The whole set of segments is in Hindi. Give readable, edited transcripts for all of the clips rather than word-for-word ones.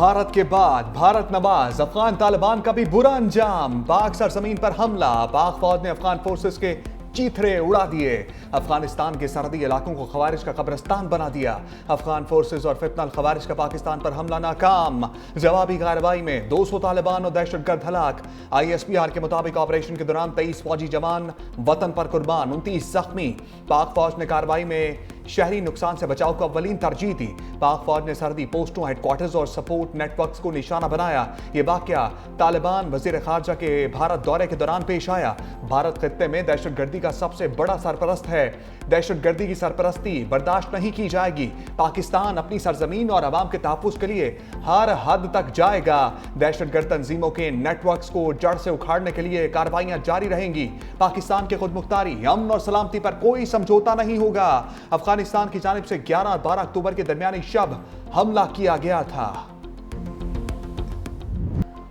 भारत के बाद भारत नवाज अफगान तालिबान का भी बुरा अंजाम। पाक सरजमीन पर हमला, पाक फौज ने अफगान फोर्सेस के चीथड़े उड़ा दिए। अफगानिस्तान के सरहदी इलाकों को खवारिज का कब्रिस्तान बना दिया। अफगान फोर्सेस और फितनल खवारिज का पाकिस्तान पर हमला नाकाम। जवाबी कार्रवाई में 200 तालिबान और दहशतगर्द हलाक। ISPR के मुताबिक ऑपरेशन के दौरान 23 फौजी जवान वतन पर कुर्बान, 29 जख्मी। पाक फौज ने कार्रवाई में शहरी नुकसान से बचाव को अव्वलीन तरजीह दी। पाक फौज ने सरहदी पोस्टों, हेडक्वार्टर्स और सपोर्ट नेटवर्क्स को निशाना बनाया। ये वाकया तालिबान वजीर खारजा के भारत दौरे के दौरान पेश आया। भारत खित्ते में दहशतगर्दी का सबसे बड़ा सरपरस्त है। दहशतगर्दी की सरपरस्ती बर्दाश्त नहीं की जाएगी। पाकिस्तान अपनी सरजमीन और अवाम के तहफ्फुज़ के लिए हर हद तक जाएगा। दहशतगर्द तंजीमों के नेटवर्क्स को जड़ से उखाड़ने के लिए कार्रवाइयां जारी रहेंगी। पाकिस्तान के खुदमुख्तारी, अमन और सलामती पर कोई समझौता नहीं होगा। अफगानिस्तान की जानिब से 11 और 12 अक्टूबर के दरमियानी शब हमला किया गया था।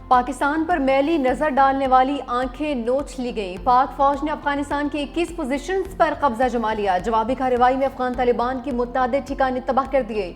पाकिस्तान पर मैली नजर डालने वाली आंखें नोच ली गई। पाक फौज ने अफगानिस्तान के 21 पोजीशंस पर कब्जा जमा लिया। जवाबी कार्रवाई में अफगान तालिबान की मुतअद्दिद ठिकाने तबाह कर दिए।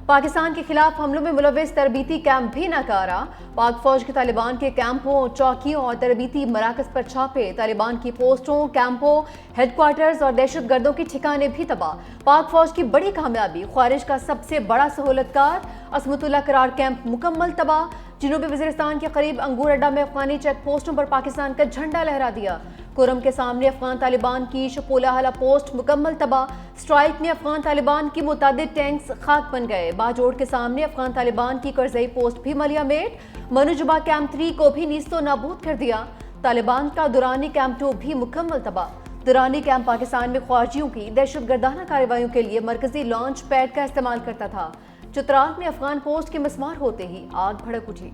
पाकिस्तान के खिलाफ हमलों में मुलव्विस तरबीती कैंप भी नाकारा। पाक फौज के तालिबान के कैंपों, चौकियों और तरबीती मराकज पर छापे। तालिबान की पोस्टों, कैंपों, हेडक्वार्टर्स और दहशतगर्दों के ठिकाने भी तबाह। पाक फौज की बड़ी कामयाबी, ख्वारिज का सबसे बड़ा सहूलतकार असमतुल्ला करार कैंप मुकम्मल तबाह। जनूबी वजीरिस्तान के करीब अंगूर अड्डा में अफगानी चेक पोस्टों पर पाकिस्तान का झंडा लहरा दिया। कुरम के सामने अफगान तालिबान की शपोला हला पोस्ट मुकम्मल तबाह। स्ट्राइक में अफगान तालिबान की मुतादिद टैंक्स खाक बन गए। बाजोड़ के सामने अफगान तालिबान की करजई पोस्ट भी मलिया मेट। मनुजबा कैंप 3 को भी नीस्तो नाबूद कर दिया। तालिबान का दुरानी कैंप 2 भी मुकम्मल तबाह। दुरानी कैंप पाकिस्तान में ख्वारिजियों की दहशतगर्दाना कार्रवाइयों के लिए मरकजी लॉन्च पैड का इस्तेमाल करता था। चित्राल में अफगान पोस्ट के मिसमार होते ही आग भड़क उठी।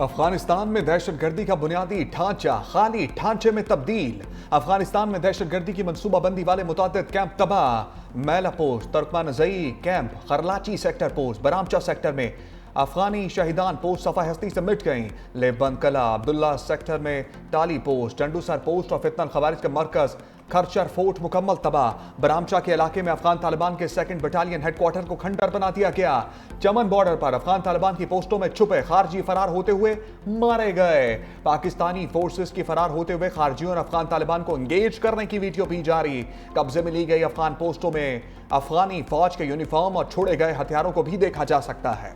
अफगानिस्तान में दहशतगर्दी का बुनियादी ढांचा खाली ढांचे में तब्दील। अफगानिस्तान में दहशतगर्दी की मंसूबाबंदी वाले मुतअद्दिद कैंप तबाह। Maila post, Turkmanzai camp, Kharlachi sector post, Baramcha sector में अफगानी शहीदान पोस्ट सफा हस्ती से मिट गई। लेबन कला, अब्दुल्ला सेक्टर में टाली पोस्ट, टंडूसर पोस्ट और फितनल खवारिज का मरकज खरचर फोर्ट मुकम्मल तबाह। बरामचा के इलाके में अफगान तालिबान के 2nd बटालियन हेडक्वार्टर को खंडर बना दिया गया। चमन बॉर्डर पर अफगान तालिबान की पोस्टों में छुपे खारजी फरार होते हुए मारे गए। पाकिस्तानी फोर्सेस की फरार होते हुए खारजियों और अफगान तालिबान को एंगेज करने की वीडियो भी जारी। कब्जे में ली गई अफगान पोस्टों में अफगानी फौज के यूनिफॉर्म और छोड़े गए हथियारों को भी देखा जा सकता है।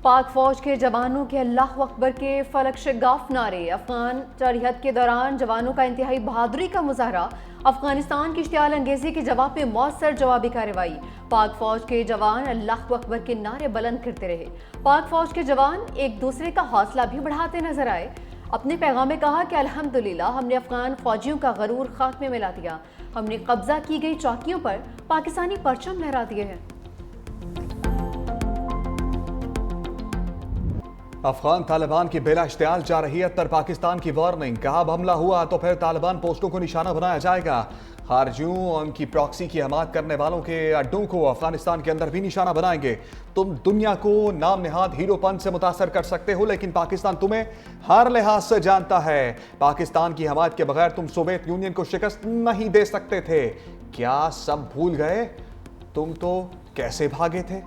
पाक फौज के जवानों के अल्लाह अकबर के फलक शगाफ नारे। अफगान जरहद के दौरान जवानों का इंतहाई बहादुरी का मुजाहरा। अफगानिस्तान की इश्तियाल अंगेजी के जवाब में मौसर जवाबी कार्रवाई। पाक फौज के जवान अल्लाह अकबर के नारे बुलंद करते रहे। पाक फौज के जवान एक दूसरे का हौसला भी बढ़ाते नजर आए। अपने पैगाम में कहा कि अल्हम्दुलिल्लाह हमने अफगान फौजियों का गरूर खाक में मिला दिया। हमने कब्जा की गई चौकियों पर पाकिस्तानी परचम लहरा दिए हैं। अफगान तालिबान की बेला इश्तियाल जारहियत पर पाकिस्तान की वार्निंग। कहा अब हमला हुआ तो फिर तालिबान पोस्टों को निशाना बनाया जाएगा। खारजियों और उनकी प्रॉक्सी की हमायत करने वालों के अड्डों को अफगानिस्तान के अंदर भी निशाना बनाएंगे। तुम दुनिया को नाम निहाद हीरोपन से मुतासर कर सकते हो, लेकिन पाकिस्तान तुम्हें हर लिहाज से जानता है। पाकिस्तान की हमायत के बगैर तुम सोवियत यूनियन को शिकस्त नहीं दे सकते थे। क्या सब भूल गए? तुम तो कैसे भागे थे?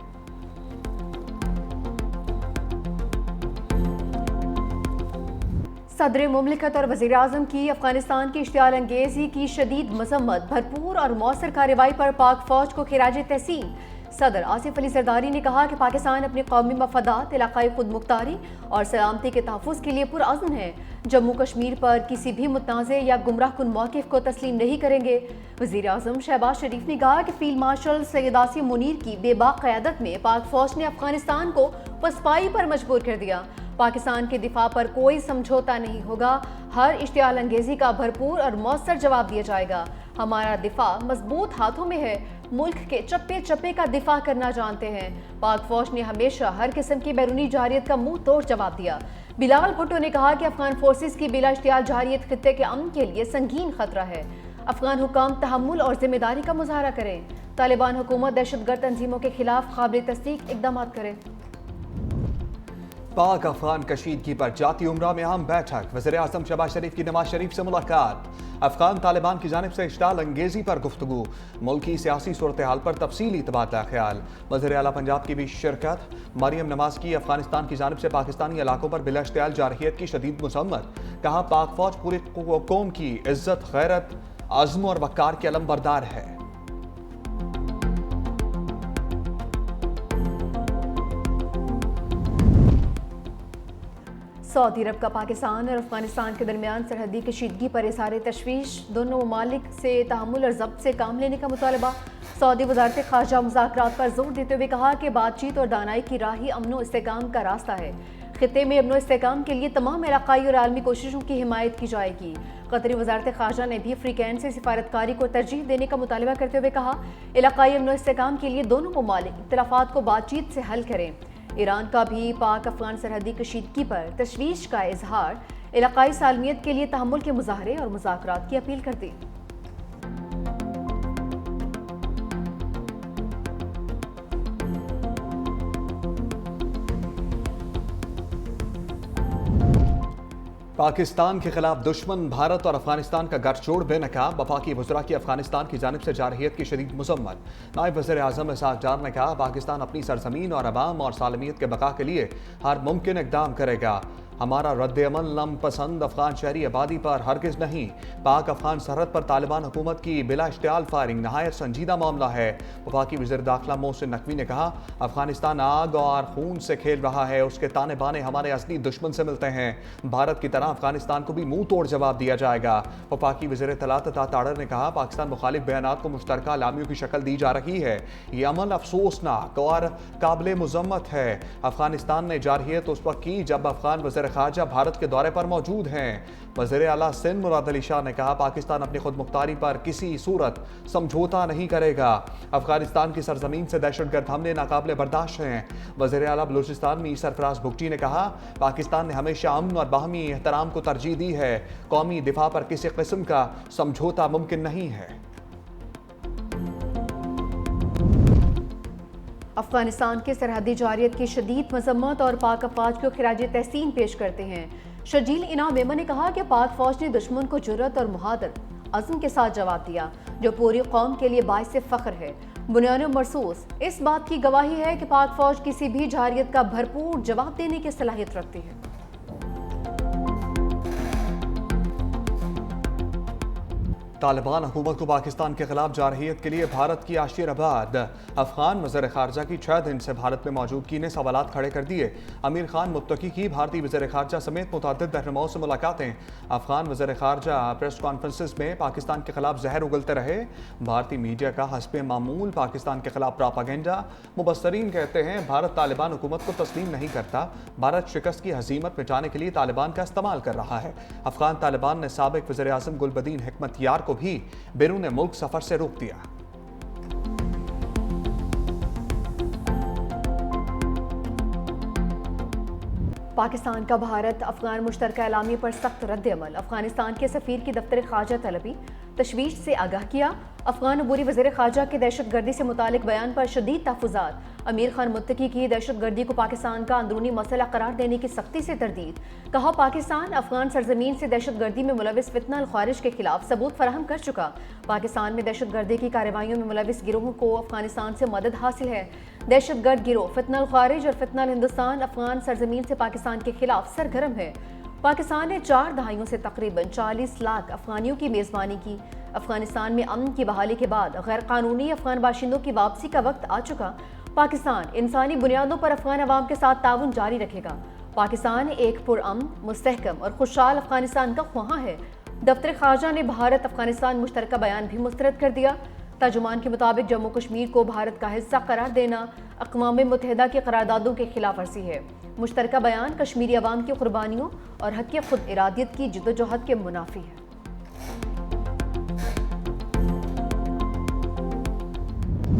सदर मुमलिकत और वज़ीर आज़म की अफगानिस्तान की इश्तियाल अंगेजी की शदीद मजम्मत। भरपूर और मौसर कार्रवाई पर पाक फौज को खिराज तहसीन। सदर आसिफ अली जरदारी ने कहा कि पाकिस्तान अपने कौमी मफादात, इलाकाई खुदमुख्तारी और सलामती के तहफ़्फ़ुज़ के लिए पुरअज़्म है। जम्मू कश्मीर पर किसी भी मुतनाज़े या गुमराह कुन मौक़िफ़ को तस्लीम नहीं करेंगे। वज़ीर आज़म शहबाज शरीफ ने कहा कि फ़ील्ड मार्शल सैयद आसिम मुनीर की बेबाक क़यादत में पाक फ़ौज ने अफगानिस्तान को पसपाई पर मजबूर कर दिया। पाकिस्तान के दिफा पर कोई समझौता नहीं होगा। हर इश्तियाल अंगेजी का भरपूर और मौसर जवाब दिया जाएगा। हमारा दिफा मजबूत हाथों में है। मुल्क के चप्पे चप्पे का दिफा करना जानते हैं। पाक फौज ने हमेशा हर किस्म की बैरूनी जारियत का मुंह तोड़ जवाब दिया। बिलावल भुट्टो ने कहा कि अफगान फोर्सेस की बिला इश्तियाल जारियत खित्ते के अमन के लिए संगीन खतरा है। अफगान हुकाम तहम्मुल और जिम्मेदारी का मुजाहरा करें। तालिबान हुकूमत दहशतगर्द तंजीमों के खिलाफ काबिल तस्दीक इकदाम करें। पाक अफगान कशीदगी पर जाती उमरा में अहम बैठक, वज़ीर आज़म शहबाज शरीफ की नवाज शरीफ से मुलाकात, अफगान तालिबान की जानिब से इश्ताल अंगेजी पर गुफ्तगू, मुल्की सियासी सूरत हाल पर तफसीली तबादला ख्याल, वज़ीर आला पंजाब की भी शिरकत। मरियम नवाज की अफगानिस्तान की जानिब से पाकिस्तानी इलाकों पर बिला इश्तियाल जारहियत की शदीद मुज़म्मत, कहा पाक फौज पूरी कौम की इज्जत, गैरत, आज़म और वक़ार के अलम बरदार है। सऊदी अरब का पाकिस्तान और अफगानिस्तान के दरमियान सरहदी कशीदगी पर इज़हार तशवीश, दोनों ममालिक से तहम्मुल और ज़ब्त से काम लेने का मुतालबा। सऊदी वज़ारत ख़ारजा मुज़ाकरात पर जोर देते हुए कहा कि बातचीत और दानाई की राह ही अमन व इस्तेहकाम का रास्ता है। खित्ते में अमन व इस्तेहकाम के लिए तमाम इलाक़ाई और आलमी कोशिशों की हिमायत की जाएगी। कतरी वज़ारत ख़ारजा ने भी अफ्रीकैन से सिफारतकारी को तरजीह देने का मुतालबा करते हुए कहा, इलाक़ाई अमन व इस्तेहकाम के लिए दोनों ममालिक इख्तिलाफ़ात को बातचीत से हल करें। ईरान का भी पाक अफगान सरहदी कशीदगी पर तशवीश का इजहार, इलाक़ाई सालमियत के लिए तहम्मुल के मुज़ाहरे और मुज़ाकरात की अपील कर दी। पाकिस्तान के खिलाफ दुश्मन भारत और अफगानिस्तान का गठजोड़ बेनकाब, वफाकी वज़रा की अफगानिस्तान की जानिब से जारहियत की शदीद मुज़म्मत। नायब वज़ीर आज़म इसहाक़ डार ने कहा, पाकिस्तान अपनी सरज़मीन और अवाम और सालमियत के बका के लिए हर मुमकिन इक़दाम करेगा। हमारा रद्द-ए-अमल नम पसंद अफगान शहरी आबादी पर हरगिज़ नहीं। पाक अफगान सरहद पर तालिबान हुकूमत की बिला इश्तियाल फायरिंग नहायत संजीदा मामला है। वफाकी वज़ीर दाखिला मोहसिन नकवी ने कहा, अफगानिस्तान आग और खून से खेल रहा है, उसके ताने बाने हमारे असली दुश्मन से मिलते हैं। भारत की तरह अफगानिस्तान को भी मुंह तोड़ जवाब दिया जाएगा। वफाकी वज़ीर इत्तलात ताड़र ने कहा, पाकिस्तान मुखालिफ बयानात को मुश्तरका लामियों की शक्ल दी जा रही है। ये अमल अफसोसनाक और काबिल मुज़म्मत है। अफगानिस्तान ने जारहियत उस वक्त की जब अफगान वज़ीर ख़ारजा भारत के दौरे पर मौजूद हैं। वज़ीर आला सिंध मुराद अली शाह ने कहा, पाकिस्तान अपनी खुद मुख्तारी पर किसी सूरत समझौता नहीं करेगा। अफगानिस्तान की सरजमीन से दहशतगर्द हमले नाकाबिले बर्दाश्त हैं। वज़ीर आला बलूचिस्तान में सरफराज भुगटी ने कहा, पाकिस्तान ने हमेशा अमन और बाहमी एहतराम को तरजीह दी है। कौमी दिफा पर किसी किस्म का समझौता मुमकिन नहीं है। अफगानिस्तान के सरहदी जारियत की शदीद मजम्मत और पाक अफवाज को खिराज तहसीन पेश करते हैं। शजील इनाम मेमन ने कहा कि पाक फौज ने दुश्मन को जुर्रत और मुहादर अज़्म के साथ जवाब दिया, जो पूरी कौम के लिए बाइस फ़ख्र है। बुनियाद महसूस इस बात की गवाही है कि पाक फौज किसी भी जारियत का भरपूर जवाब देने की सलाहियत रखती है। तालिबान हुकूमत को पाकिस्तान के खिलाफ जारहियत के लिए भारत की आशीर्वाद। अफगान वज़ीर ख़ारजा की 6 दिन से भारत में मौजूदगी ने सवालात खड़े कर दिए। अमीर खान मुत्तकी की भारतीय वज़ीर ख़ारजा समेत मुतअद्दिद रहनुमाओं से मुलाकातें। अफगान वज़ीर ख़ारजा प्रेस कॉन्फ्रेंसिस में पाकिस्तान के खिलाफ जहर उगलते रहे। भारतीय मीडिया का हस्बे मामूल पाकिस्तान के खिलाफ प्रापागेंडा। मुबस्सरीन कहते हैं, भारत तालिबान हुकूमत को तस्लीम नहीं करता। भारत शिकस्त की हज़ीमत मिटाने के लिए तालिबान का इस्तेमाल कर रहा है। अफगान तालिबान ने साबिक वज़ीर आज़म गुलबदीन हिकमतयार को भी बैरून मुल्क सफर से रोक दिया। पाकिस्तान का भारत अफगान मुश्तरका एलामी पर सख्त रद्द-ए-अमल। अफगानिस्तान के सफीर की दफ्तर ख़ारजा तलबी तशवीश से आगाह किया। अफगान अबूरी वज़ीर ख़ारजा के दहशतगर्दी से मुतालिक बयान पर शदीद तहफ़्फ़ुज़ात। अमीर खान मुत्तकी की दहशतगर्दी को पाकिस्तान का अंदरूनी मसला करार देने की सख्ती से तरदीद। कहा, पाकिस्तान अफगान सरजमीन से दहशतगर्दी में मुलविस फितना अल ख़वारिज के खिलाफ सबूत फराहम कर चुका। पाकिस्तान में दहशतगर्दी की कार्रवाइयों में मुलविस गिरोहों को अफगानिस्तान से मदद हासिल है। दहशतगर्द गिरोह फितना अल ख़वारिज और फितना अल हिंदुस्तान अफगान सरजमीन से पाकिस्तान के खिलाफ सरगर्म है। पाकिस्तान ने 4 दहाइयों से तकरीबन 40 लाख अफगानियों की मेज़बानी की। अफगानिस्तान में अमन की बहाली के बाद गैर कानूनी अफगान बाशिंदों की वापसी का वक्त आ चुका। पाकिस्तान इंसानी बुनियादों पर अफगान अवाम के साथ ताउन जारी रखेगा। पाकिस्तान एक पुरअमन, मुस्तहकम और खुशहाल अफगानिस्तान का ख्वाहां है। दफ्तर ख़ारजा ने भारत अफगानिस्तान मुश्तरका बयान भी मुस्तरद कर दिया। तर्जुमान के मुताबिक जम्मू कश्मीर को भारत का हिस्सा करार देना अक़वाम मुत्तहिदा की करारदादों के खिलाफ वर्जी है। मुश्तरका बयान कश्मीरी अवाम की कुर्बानियों और हक़ खुद इरादियत की जिद्दोजहद के मुनाफी है।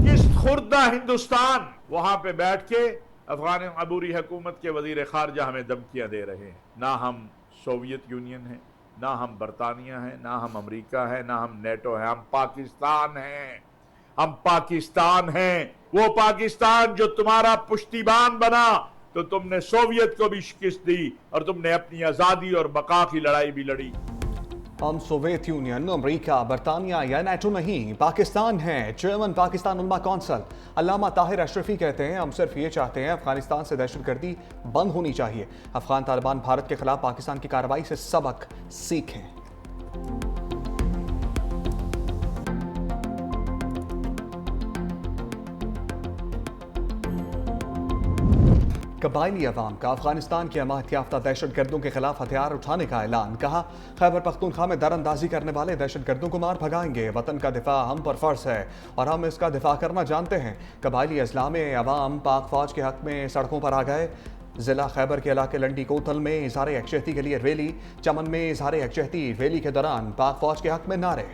किस खुर्दा हिंदुस्तान वहां पे बैठ के अफगान अबूरी हुकूमत के वजीर खारजा हमें धमकियां दे रहे हैं। ना हम सोवियत यूनियन है, ना हम बरतानिया है, ना हम अमेरिका है, ना हम नेटो है, हम पाकिस्तान हैं। हम पाकिस्तान हैं, वो पाकिस्तान जो तुम्हारा पुश्तीबान बना, तो तुमने सोवियत को भी शिकस्त दी और तुमने अपनी आजादी और बका की लड़ाई भी लड़ी। हम सोवियत यूनियन, अमेरिका, बरतानिया या नेटो नहीं, पाकिस्तान है। चेयरमैन पाकिस्तान उलमा कौंसिल अल्लामा ताहिर अशरफी कहते हैं, हम सिर्फ ये चाहते हैं अफगानिस्तान से दहशतगर्दी बंद होनी चाहिए। अफगान तालिबान भारत के खिलाफ पाकिस्तान की कार्रवाई से सबक सीखें। कबायली अवाम का अफगानिस्तान के अमाहत याफ्ता दहशतगर्दों के खिलाफ हथियार उठाने का ऐलान। कहा, खैबर पख्तूनख्वा में दरअंदाजी करने वाले दहशतगर्दों को मार भगाएंगे। वतन का दिफा हम पर फर्ज है और हम इसका दिफा करना जानते हैं। कबायली अजला में अवाम पाक फौज के हक में सड़कों पर आ गए। जिला खैबर के इलाके लंडी कोतल में इजहार यकजहती के लिए रैली, चमन में इजहार यकजहती, रैली के दौरान पाक फौज के हक में नारे।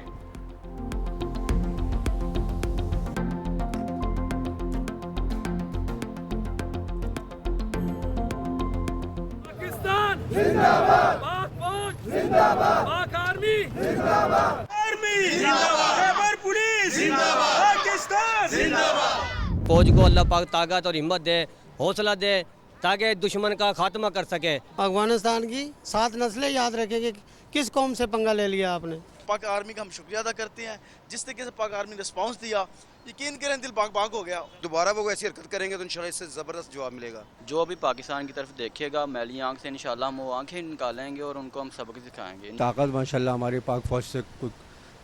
जिंदाबाद, पाक फौज जिंदाबाद, पाक आर्मी जिंदाबाद, आर्मी जिंदाबाद, खैबर पुलिस जिंदाबाद, पाकिस्तान जिंदाबाद। फौज को अल्लाह पाक ताकत और हिम्मत दे, हौसला दे ताकि दुश्मन का खात्मा कर सके। अफगानिस्तान की 7 नस्लें याद रखेंगे। किस कौम से पंगा ले लिया आपने? पाक आर्मी का हम शुक्रिया अदा करते हैं जिस तरीके से पाक आर्मी ने रिस्पांस दिया। यकीन करें दिल बाग बाग हो गया। दोबारा वो ऐसी हरकत करेंगे तो इंशाल्लाह इससे ज़बरदस्त जवाब मिलेगा। जो भी पाकिस्तान की तरफ देखेगा मैली आंख से इंशाल्लाह हम वो आंखें निकालेंगे और उनको हम सबक सिखाएंगे। ताकत माशाल्लाह हमारे पाक फौज से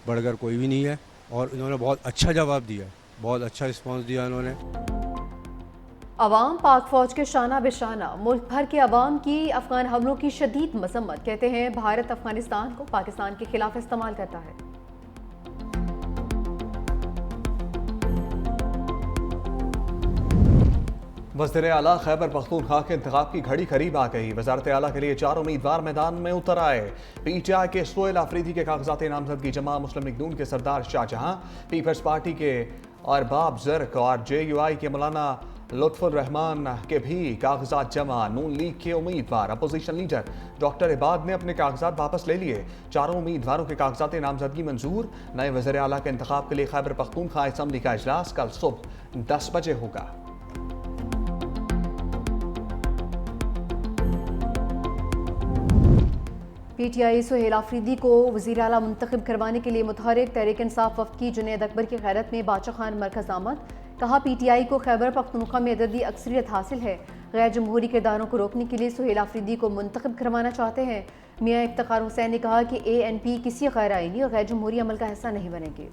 बढ़कर कोई भी नहीं है और इन्होंने बहुत अच्छा जवाब दिया, बहुत अच्छा रिस्पॉन्स दिया इन्होंने। अवाम पाक फौज के शाना बेशाना, मुल्क भर के अवाम की अफगान हमलों की शदीद मजम्मत। कहते हैं भारत अफगानिस्तान को पाकिस्तान के खिलाफ इस्तेमाल करता है। वज़ीर आला खैबर पख्तूनख्वा के इंतखाब की घड़ी करीब आ गई। वज़ारत आला के लिए 4 उम्मीदवार मैदान में उतर आए। PTI के सोहेल आफरीदी के कागजात नामजदगी जमा, मुस्लिम लीग नून के सरदार शाहजहां, पीपल्स पार्टी के अरबाब ज़र्क और JUI के मौलाना लुत्फुर रहमान के भी कागजात जमा। नून लीग के उम्मीदवार अपोजिशन लीडर डॉक्टर इबाद ने अपने कागजात वापस ले लिए। 4 उम्मीदवारों के कागजात नामजदगी मंजूर। नए वज़ीर आला के इंतखाब के लिए खैबर पख्तूनख्वा असम्बली का इजलास कल सुबह 10 बजे होगा। PTI सोहेल आफरीदी को वज़ीर आला मुंतखब करवाने के लिए मुतहरिक तहरीक इंसाफ वफ़द की जुनैद अकबर की क़यादत में बादशाह खान मरकज़ आमद। कहा, PTI को खैबर पख्तूनख्वा में अददी अक्सरियत हासिल है। गैर जमहूरी किरदारों को रोकने के लिए सोहेल आफरीदी को मुंतखब करवाना चाहते हैं। मियाँ इफ्तिखार हुसैन ने कहा कि ANP किसी गैर आइनी और गैर जमहूरी अमल का हिस्सा नहीं बनेगी।